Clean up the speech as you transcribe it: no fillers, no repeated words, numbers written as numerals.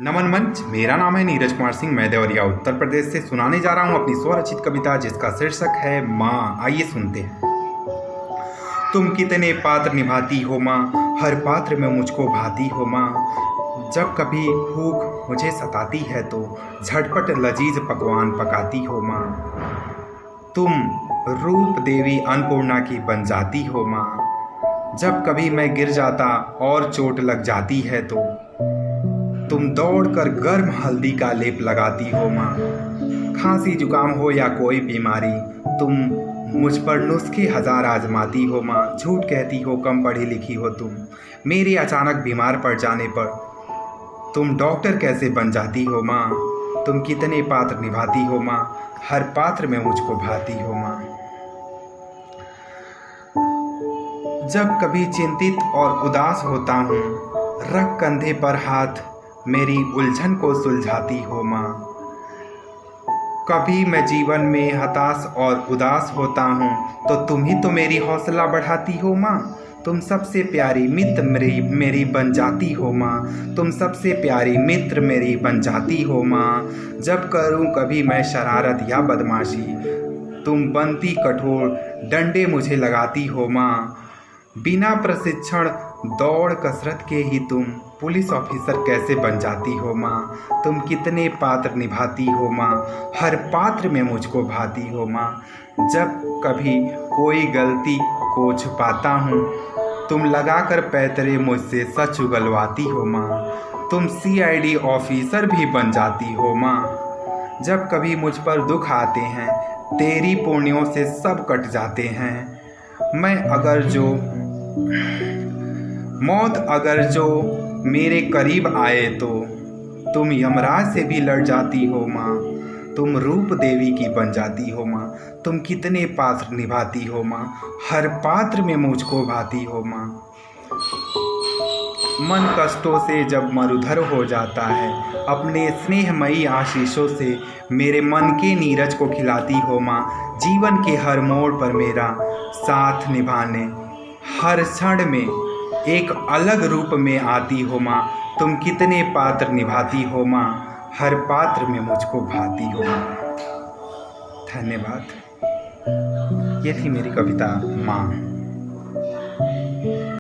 नमन मंच। मेरा नाम है नीरज कुमार सिंह। मैं देवरिया उत्तर प्रदेश से सुनाने जा रहा हूँ अपनी स्वरचित कविता जिसका शीर्षक है माँ। आइए सुनते हैं। तुम कितने पात्र निभाती हो माँ, हर पात्र में मुझको भाती हो माँ। जब कभी भूख मुझे सताती है तो झटपट लजीज पकवान पकाती हो माँ। तुम रूप देवी अन्नपूर्णा की बन जाती हो माँ। जब कभी मैं गिर जाता और चोट लग जाती है तो तुम दौड़कर गर्म हल्दी का लेप लगाती हो माँ। खांसी जुकाम हो या कोई बीमारी, तुम मुझ पर नुस्खे हजार आजमाती हो माँ। झूठ कहती हो कम पढ़ी लिखी हो तुम, मेरे अचानक बीमार पड़ जाने पर तुम डॉक्टर कैसे बन जाती हो माँ। तुम कितने पात्र निभाती हो माँ, हर पात्र में मुझको भाती हो माँ। जब कभी चिंतित और उदास होता हूँ, रख कंधे पर हाथ मेरी उलझन को सुलझाती हो माँ। कभी मैं जीवन में हताश और उदास होता हूँ तो तुम ही तो मेरी हौसला बढ़ाती हो माँ। तुम सबसे प्यारी मित्र मेरी बन जाती हो माँ। तुम सबसे प्यारी मित्र मेरी बन जाती हो माँ। जब करूँ कभी मैं शरारत या बदमाशी, तुम बनती कठोर डंडे मुझे लगाती हो माँ। बिना प्रशिक्षण दौड़ कसरत के ही तुम पुलिस ऑफिसर कैसे बन जाती हो माँ। तुम कितने पात्र निभाती हो माँ, हर पात्र में मुझको भाती हो माँ। जब कभी कोई गलती को छुपाता हूँ, तुम लगाकर पैतरे मुझसे सच उगलवाती हो माँ। तुम CID ऑफिसर भी बन जाती हो माँ। जब कभी मुझ पर दुख आते हैं, तेरी पुण्यों से सब कट जाते हैं। मौत अगर जो मेरे करीब आए तो तुम यमराज से भी लड़ जाती हो माँ। तुम रूप देवी की बन जाती हो माँ। तुम कितने पात्र निभाती हो माँ, हर पात्र में मुझको भाती हो माँ। मन कष्टों से जब मरुधर हो जाता है, अपने स्नेहमयी आशीषों से मेरे मन के नीरज को खिलाती हो माँ। जीवन के हर मोड़ पर मेरा साथ निभाने हर क्षण में एक अलग रूप में आती हो माँ। तुम कितने पात्र निभाती हो माँ, हर पात्र में मुझको भाती हो माँ। धन्यवाद। ये थी मेरी कविता माँ।